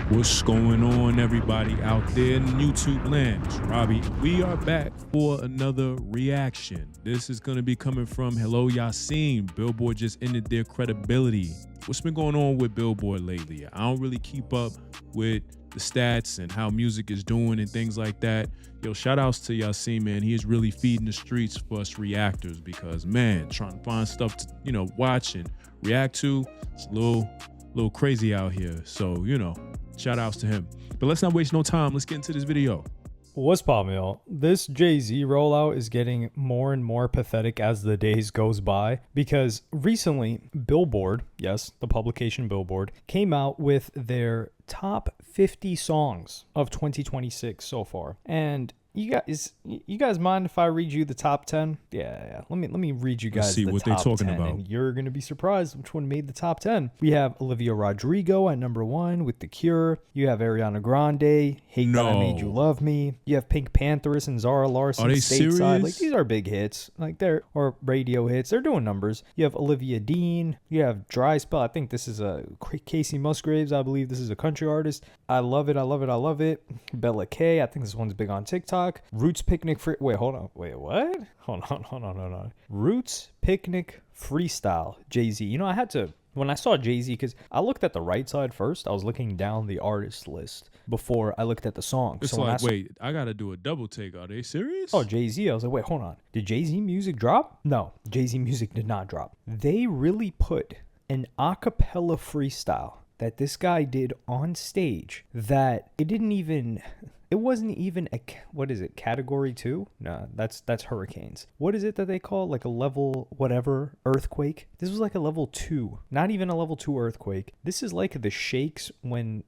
What's going on, everybody out there in YouTube land? It's Robbie. We are back for another reaction. This is going to be coming from Hello Yasin. Billboard just ended their credibility. What's been going on with Billboard lately? I don't really keep up with the stats and how music is doing and things like that. Yo, shout outs to Yasin, man. He is really feeding the streets for us reactors because, man, trying to find stuff to, watch and react to, it's a little crazy out here. So, shout outs to him. But let's not waste no time. Let's get into this video. What's poppin', y'all? This Jay-Z rollout is getting more and more pathetic as the days goes by because recently Billboard, yes, the publication Billboard, came out with their top 50 songs of 2026 so far. And you guys mind if I read you the top 10? Yeah. Let me read you guys the top 10, and you're going to be surprised which one made the top 10. We have Olivia Rodrigo at number 1 with The Cure. You have Ariana Grande, Hate That I Made You Love Me. You have Pink Panthers and Zara Larsson, Are they Stateside. serious? Like, these are big hits. Or radio hits. They're doing numbers. You have Olivia Dean. You have Dry Spell. I think this is a Casey Musgraves. I believe this is a country artist. I love it. Bella K. I think this one's big on TikTok. Roots Picnic what? Hold on. Roots Picnic Freestyle, Jay-Z. I had to, when I saw Jay-Z, because I looked at the right side first. I was looking down the artist list before I looked at the song. It's I got to do a double take. Are they serious? Oh, Jay-Z. I was like, wait, hold on. Did Jay-Z music drop? No, Jay-Z music did not drop. They really put an a cappella freestyle that this guy did on stage that it wasn't even a, what is it, category 2? No, that's hurricanes. What is it that they call, like a level whatever earthquake? This was like a level 2, not even a level 2 earthquake. This is like the shakes when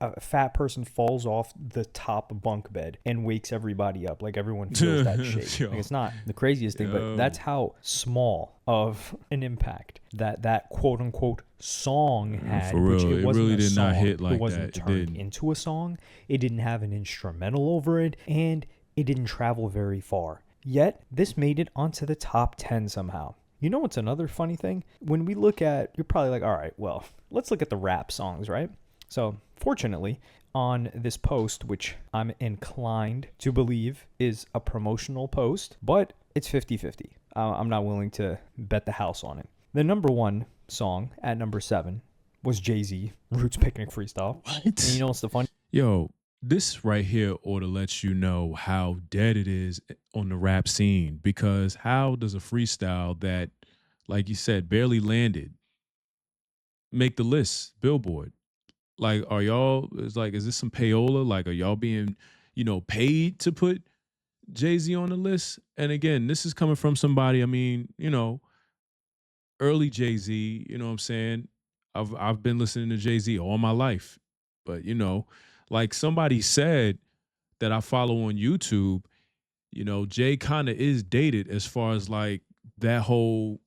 a fat person falls off the top bunk bed and wakes everybody up. Like, everyone feels that shake. Like, it's not the craziest thing, but that's how small of an impact that quote unquote song had. For real, which it wasn't really did song. not hit like it wasn't that. turned into a song. It didn't have an instrumental over it, and it didn't travel very far. Yet this made it onto the top 10 somehow. You know what's another funny thing? When we look at, you're probably like, all right, well, let's look at the rap songs, right? So fortunately, on this post, which I'm inclined to believe is a promotional post, but it's 50-50. I'm not willing to bet the house on it. The number 1 song at number 7 was Jay-Z, Roots Picnic Freestyle. What? And you know what's the funny? Yo, this right here ought to let you know how dead it is on the rap scene, because how does a freestyle that, like you said, barely landed make the list, Billboard? Like, is this some payola? Like, are y'all being, paid to put Jay-Z on the list? And again, this is coming from somebody, early Jay-Z, you know what I'm saying? I've been listening to Jay-Z all my life. But, like somebody said that I follow on YouTube, Jay kind of is dated as far as like that whole,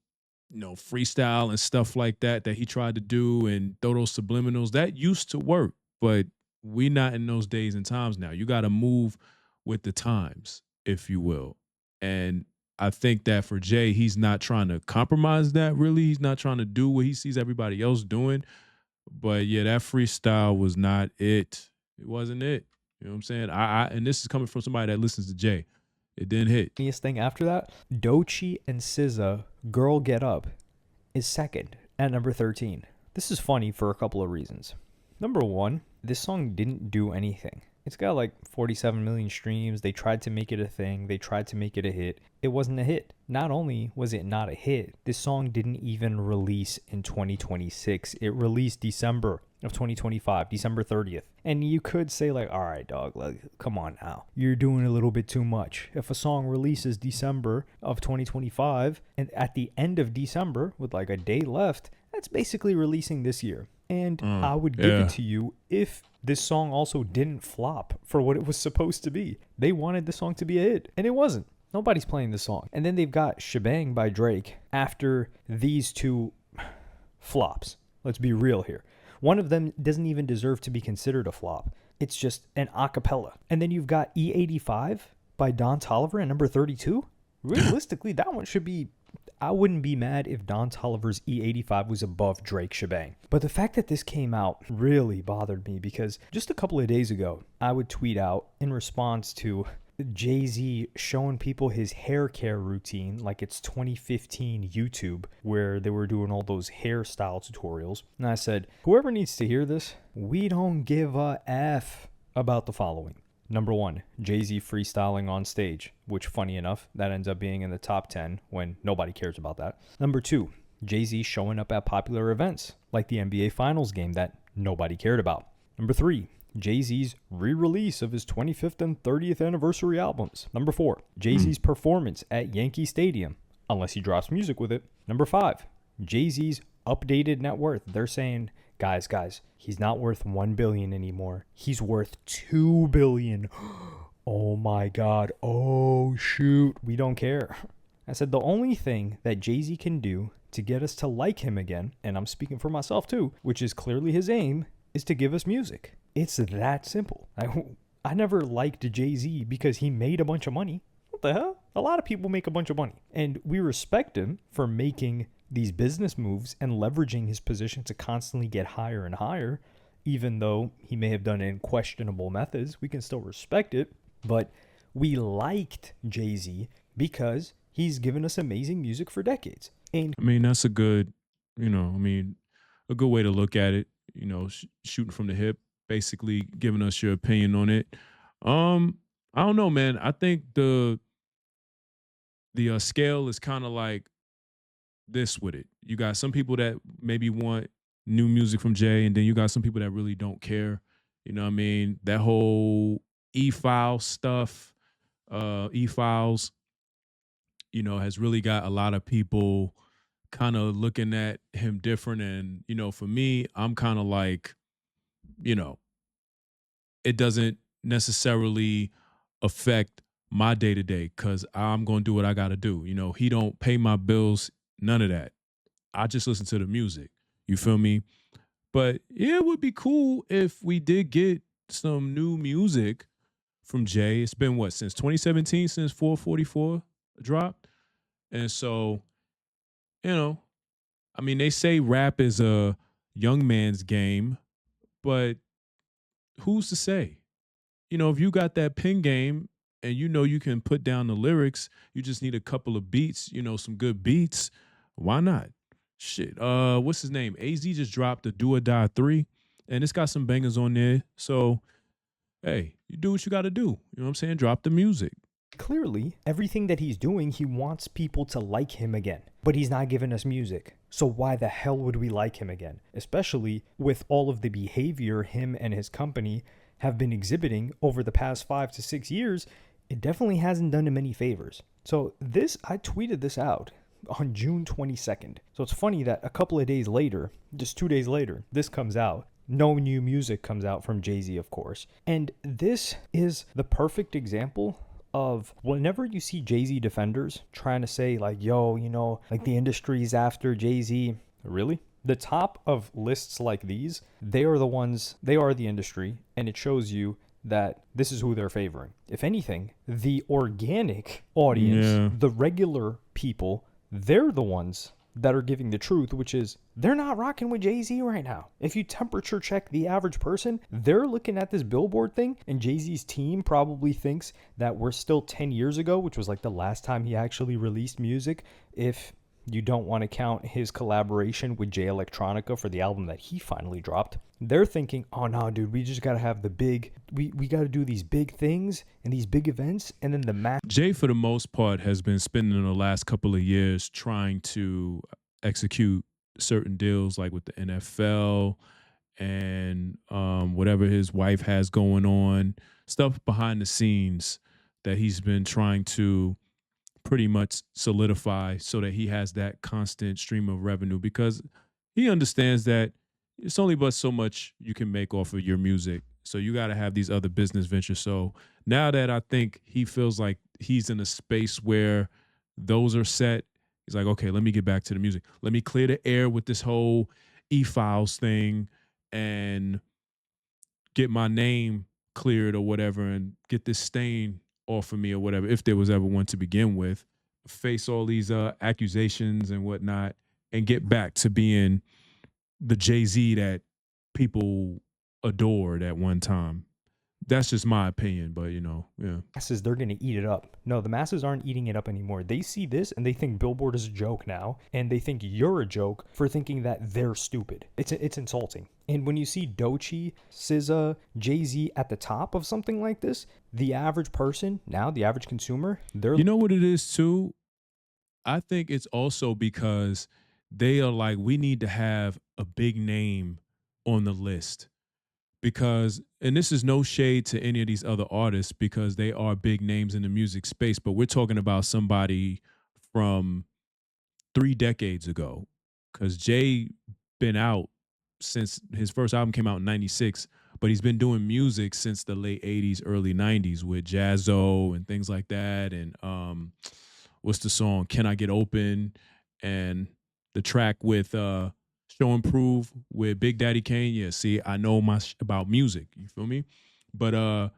freestyle and stuff like that he tried to do and throw those subliminals. That used to work, but we not in those days and times now. You got to move with the times, if you will. And I think that for Jay, he's not trying to compromise that, really. He's not trying to do what he sees everybody else doing. But yeah, that freestyle was not it. It wasn't it. You know what I'm saying? And this is coming from somebody that listens to Jay. It didn't hit. The funniest thing after that, Doechii and SZA, Girl Get Up, is second at number 13. This is funny for a couple of reasons. Number 1, this song didn't do anything. It's got like 47 million streams. They tried to make it a thing. They tried to make it a hit. It wasn't a hit. Not only was it not a hit, this song didn't even release in 2026. It released December of 2025, December 30th. And you could say like, all right, dog, like, come on now. You're doing a little bit too much. If a song releases December of 2025 and at the end of December with like a day left, that's basically releasing this year. And I would give it to you if this song also didn't flop for what it was supposed to be. They wanted the song to be a hit, and it wasn't. Nobody's playing this song. And then they've got Shebang by Drake after these two flops. Let's be real here. One of them doesn't even deserve to be considered a flop. It's just an a cappella. And then you've got E85 by Don Toliver at number 32. Realistically, that one should be I wouldn't be mad if Don Toliver's E85 was above Drake Shebang. But the fact that this came out really bothered me because just a couple of days ago, I would tweet out in response to Jay-Z showing people his hair care routine like it's 2015 YouTube where they were doing all those hairstyle tutorials. And I said, whoever needs to hear this, we don't give a F about the following. Number 1, Jay-Z freestyling on stage, which funny enough, that ends up being in the top 10 when nobody cares about that. Number 2, Jay-Z showing up at popular events like the NBA Finals game that nobody cared about. Number 3, Jay-Z's re-release of his 25th and 30th anniversary albums. Number 4, Jay-Z's performance at Yankee Stadium, unless he drops music with it. Number 5, Jay-Z's updated net worth. They're saying, guys, he's not worth 1 billion anymore. He's worth 2 billion. Oh my God. Oh shoot. We don't care. I said the only thing that Jay-Z can do to get us to like him again, and I'm speaking for myself too, which is clearly his aim, is to give us music. It's that simple. I never liked Jay-Z because he made a bunch of money. What the hell? A lot of people make a bunch of money. And we respect him for making these business moves and leveraging his position to constantly get higher and higher. Even though he may have done it in questionable methods, we can still respect it. But we liked Jay-Z because he's given us amazing music for decades. And I mean, that's a good, a good way to look at it, shooting from the hip, basically giving us your opinion on it. I don't know, man. I think the scale is kind of like this with it. You got some people that maybe want new music from Jay, and then you got some people that really don't care. You know what I mean? That whole E-file stuff, E-files, has really got a lot of people kind of looking at him different. And, for me, I'm kind of like, it doesn't necessarily affect my day to day because I'm going to do what I got to do. He don't pay my bills, none of that. I just listen to the music. You feel me? But yeah, it would be cool if we did get some new music from Jay. It's been since 2017, since 444 dropped. And so, they say rap is a young man's game, but who's to say? If you got that pen game and you can put down the lyrics, you just need a couple of beats, some good beats. Why not? Shit. What's his name? AZ just dropped the Do or Die 3, and it's got some bangers on there. So, hey, you do what you got to do. You know what I'm saying? Drop the music. clearly, everything that he's doing, he wants people to like him again. But he's not giving us music. So why the hell would we like him again? Especially with all of the behavior him and his company have been exhibiting over the past 5 to 6 years. It definitely hasn't done him any favors. So I tweeted this out on June 22nd. So it's funny that a couple of days later, just 2 days later, this comes out. No new music comes out from Jay-Z, of course. And this is the perfect example of whenever you see Jay-Z defenders trying to say like, yo, like the industry's after Jay-Z. Really? The top of lists like these, they are the industry, and it shows you that this is who they're favoring. If anything, the organic audience, the regular people, they're the ones that are giving the truth, which is they're not rocking with Jay-Z right now. If you temperature check the average person, they're looking at this Billboard thing, and Jay-Z's team probably thinks that we're still 10 years ago, which was like the last time he actually released music, if you don't want to count his collaboration with Jay Electronica for the album that he finally dropped. They're thinking, oh no, dude, we just got to have we got to do these big things and these big events, and then the match. Jay, for the most part, has been spending the last couple of years trying to execute certain deals like with the NFL and whatever his wife has going on, stuff behind the scenes that he's been trying to pretty much solidify so that he has that constant stream of revenue, because he understands that it's only but so much you can make off of your music. So you got to have these other business ventures. So now that I think he feels like he's in a space where those are set, he's like, okay, let me get back to the music. Let me clear the air with this whole e-files thing and get my name cleared or whatever and get this stain off of me or whatever, if there was ever one to begin with. face all these accusations and whatnot and get back to being the Jay-Z that people adored at one time. That's just my opinion, but yeah. Masses, they're going to eat it up. No, the masses aren't eating it up anymore. They see this and they think Billboard is a joke now, and they think you're a joke for thinking that they're stupid. It's insulting. And when you see Doechii, SZA, Jay-Z at the top of something like this, the average person, now the average consumer, they're... You know what it is too? I think it's also because they are like, we need to have a big name on the list. Because, and this is no shade to any of these other artists because they are big names in the music space, but we're talking about somebody from 3 decades ago. Because Jay been out since his first album came out in 96, but he's been doing music since the late 80s, early 90s with Jazzo and things like that. And what's the song? Can I Get Open? And the track with Show and Prove with Big Daddy Kane. Yeah, see, I know about music. You feel me? But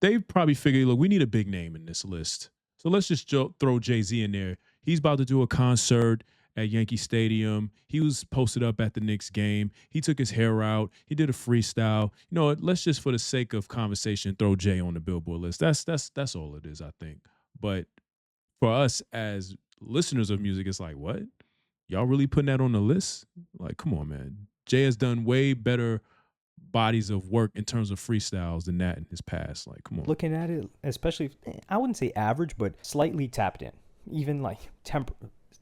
they probably figured, look, we need a big name in this list. So let's just throw Jay-Z in there. He's about to do a concert at Yankee Stadium. He was posted up at the Knicks game. He took his hair out. He did a freestyle. You know, let's just, for the sake of conversation, throw Jay on the Billboard list. That's all it is, I think. But for us as listeners of music, it's like, what? Y'all really putting that on the list? Like, come on, man. Jay has done way better bodies of work in terms of freestyles than that in his past. Like, come on. Looking at it, especially, I wouldn't say average, but slightly tapped in. Even like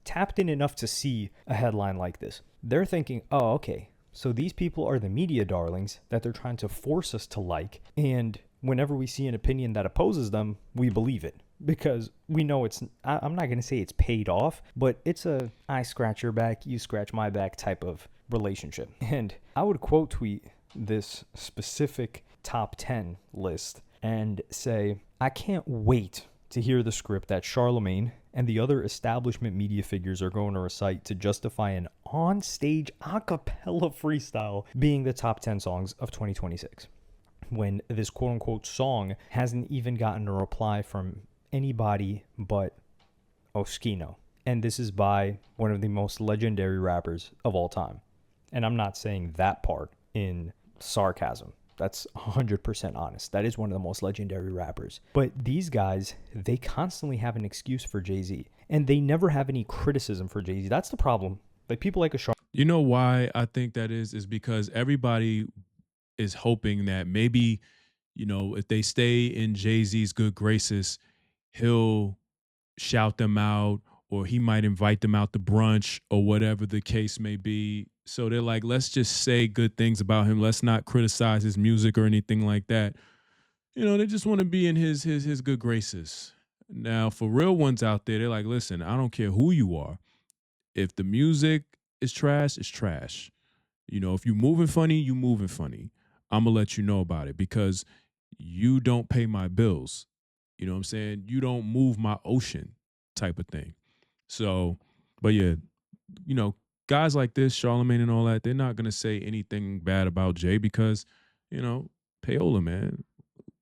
tapped in enough to see a headline like this. They're thinking, oh, okay, so these people are the media darlings that they're trying to force us to like. And whenever we see an opinion that opposes them, we believe it. Because we know I'm not going to say it's paid off, but it's a I scratch your back, you scratch my back type of relationship. And I would quote tweet this specific top 10 list and say, I can't wait to hear the script that Charlemagne and the other establishment media figures are going to recite to justify an on-stage a cappella freestyle being the top 10 songs of 2026. When this quote-unquote song hasn't even gotten a reply from anybody but Oskino. And this is by one of the most legendary rappers of all time. And I'm not saying that part in sarcasm. That's 100% honest. That is one of the most legendary rappers. But these guys, they constantly have an excuse for Jay-Z. And they never have any criticism for Jay-Z. That's the problem. Like people like a You know why I think that is because everybody is hoping that maybe, if they stay in Jay-Z's good graces, he'll shout them out or he might invite them out to brunch or whatever the case may be. So they're like, let's just say good things about him. Let's not criticize his music or anything like that. They just want to be in his good graces. Now, for real ones out there, they're like, listen, I don't care who you are. If the music is trash, it's trash. If you moving funny, you moving funny. I'm going to let you know about it because you don't pay my bills. You know what I'm saying? You don't move my ocean type of thing. So, but yeah, guys like this, Charlemagne and all that, they're not going to say anything bad about Jay because, payola, man.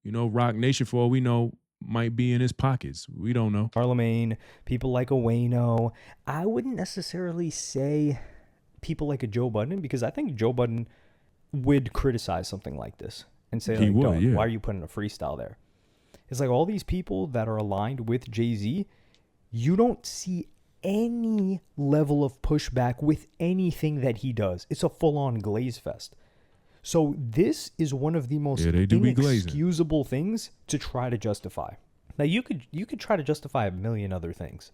Rock Nation, for all we know, might be in his pockets. We don't know. Charlemagne, people like a Wayno. I wouldn't necessarily say people like a Joe Budden because I think Joe Budden would criticize something like this and say, like, why are you putting a freestyle there? It's like all these people that are aligned with Jay-Z, you don't see any level of pushback with anything that he does. It's a full-on glaze fest. So this is one of the most inexcusable things to try to justify. Now you could try to justify a million other things.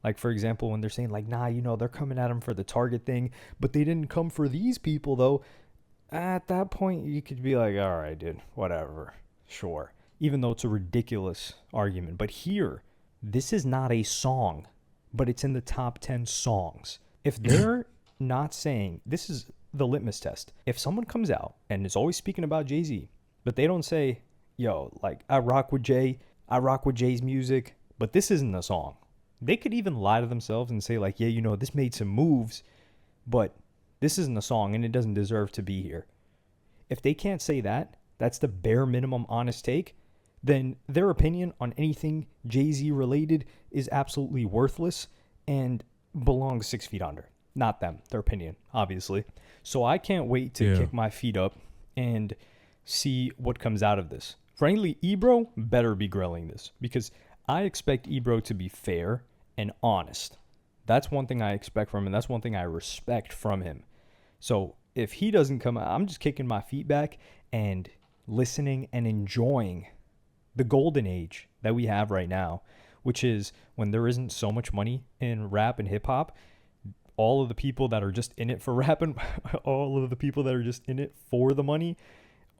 Like, for example, when they're saying, like, nah, they're coming at him for the Target thing, but they didn't come for these people, though. At that point, you could be like, all right, dude, whatever, sure. Even though it's a ridiculous argument. But here, this is not a song, but it's in the top 10 songs. If they're not saying, this is the litmus test. If someone comes out and is always speaking about Jay-Z, but they don't say, yo, like, I rock with Jay, I rock with Jay's music, but this isn't a song. They could even lie to themselves and say, like, yeah, this made some moves, but this isn't a song and it doesn't deserve to be here. If they can't say that, that's the bare minimum honest take, then their opinion on anything Jay-Z related is absolutely worthless and belongs 6 feet under. Not them, their opinion, obviously. So I can't wait to kick my feet up and see what comes out of this. Frankly, Ebro better be grilling this, because I expect Ebro to be fair and honest. That's one thing I expect from him. That's one thing I respect from him. So if he doesn't come out, I'm just kicking my feet back and listening and enjoying the golden age that we have right now, which is when there isn't so much money in rap and hip hop. All of the people that are just in it for rap and all of the people that are just in it for the money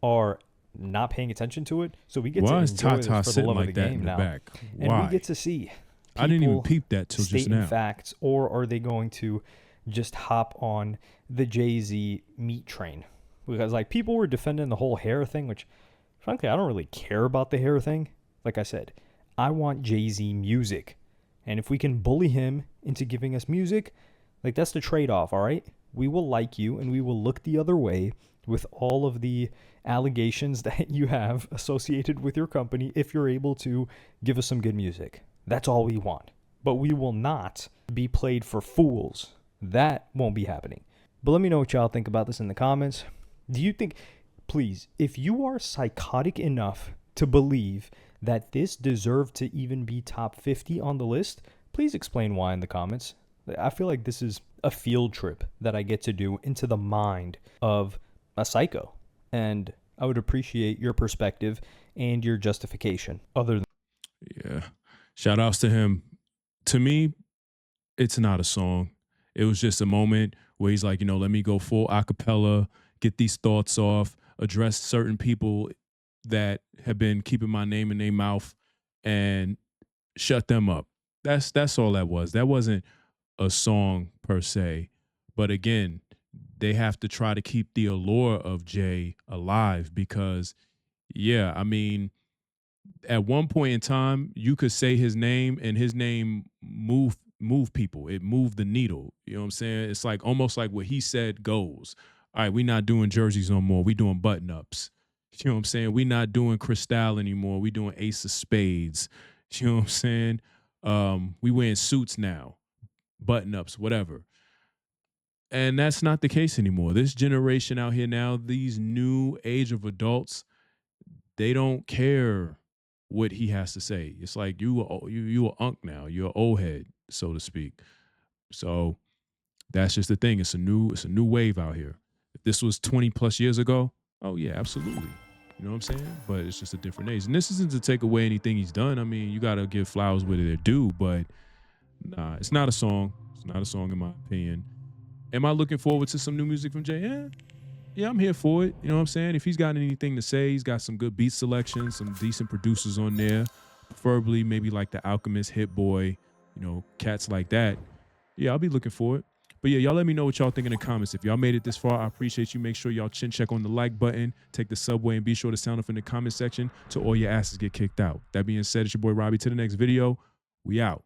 are not paying attention to it. So we get to enjoy this for the love of the game now. Back? Why? And we get to see I didn't even peep that till just now. Facts, or are they going to just hop on the Jay-Z meat train? Because like people were defending the whole hair thing, which frankly I don't really care about the hair thing. Like I said, I want Jay-Z music. And if we can bully him into giving us music, like that's the trade-off, all right? We will like you and we will look the other way with all of the allegations that you have associated with your company if you're able to give us some good music. That's all we want. But we will not be played for fools. That won't be happening. But let me know what y'all think about this in the comments. Do you think, please, if you are psychotic enough to believe that this deserved to even be top 50 on the list, please explain why in the comments. I feel like this is a field trip that I get to do into the mind of a psycho. And I would appreciate your perspective and your justification. Yeah. Shout outs to him. To me, it's not a song. It was just a moment where he's like, let me go full acapella, get these thoughts off, address certain people that have been keeping my name in their mouth and shut them up. That's all that was. That wasn't a song per se. But again, they have to try to keep the allure of Jay alive because, yeah, I mean, at one point in time, you could say his name and his name move people. It moved the needle. You know what I'm saying? It's like almost like what he said goes. All right, we're not doing jerseys no more. We doing button-ups. You know what I'm saying? We're not doing Cristal anymore. We doing Ace of Spades. You know what I'm saying? We wearing suits now, button-ups, whatever. And that's not the case anymore. This generation out here now, these new age of adults, they don't care what he has to say. It's like you a unk now. You're an old head, so to speak. So that's just the thing. It's a new wave out here. If this was 20 plus years ago, oh yeah, absolutely. You know what I'm saying? But it's just a different age. And this isn't to take away anything he's done. I mean, you got to give flowers where they're due, but nah, it's not a song. It's not a song in my opinion. Am I looking forward to some new music from Jay? Yeah, I'm here for it. You know what I'm saying? If he's got anything to say, he's got some good beat selection, some decent producers on there, preferably maybe like the Alchemist, Hit Boy, cats like that. Yeah, I'll be looking for it. But yeah, y'all let me know what y'all think in the comments. If y'all made it this far, I appreciate you. Make sure y'all chin check on the like button, take the subway, and be sure to sound off in the comment section till all your asses get kicked out. That being said, it's your boy Robbie. To the next video, we out.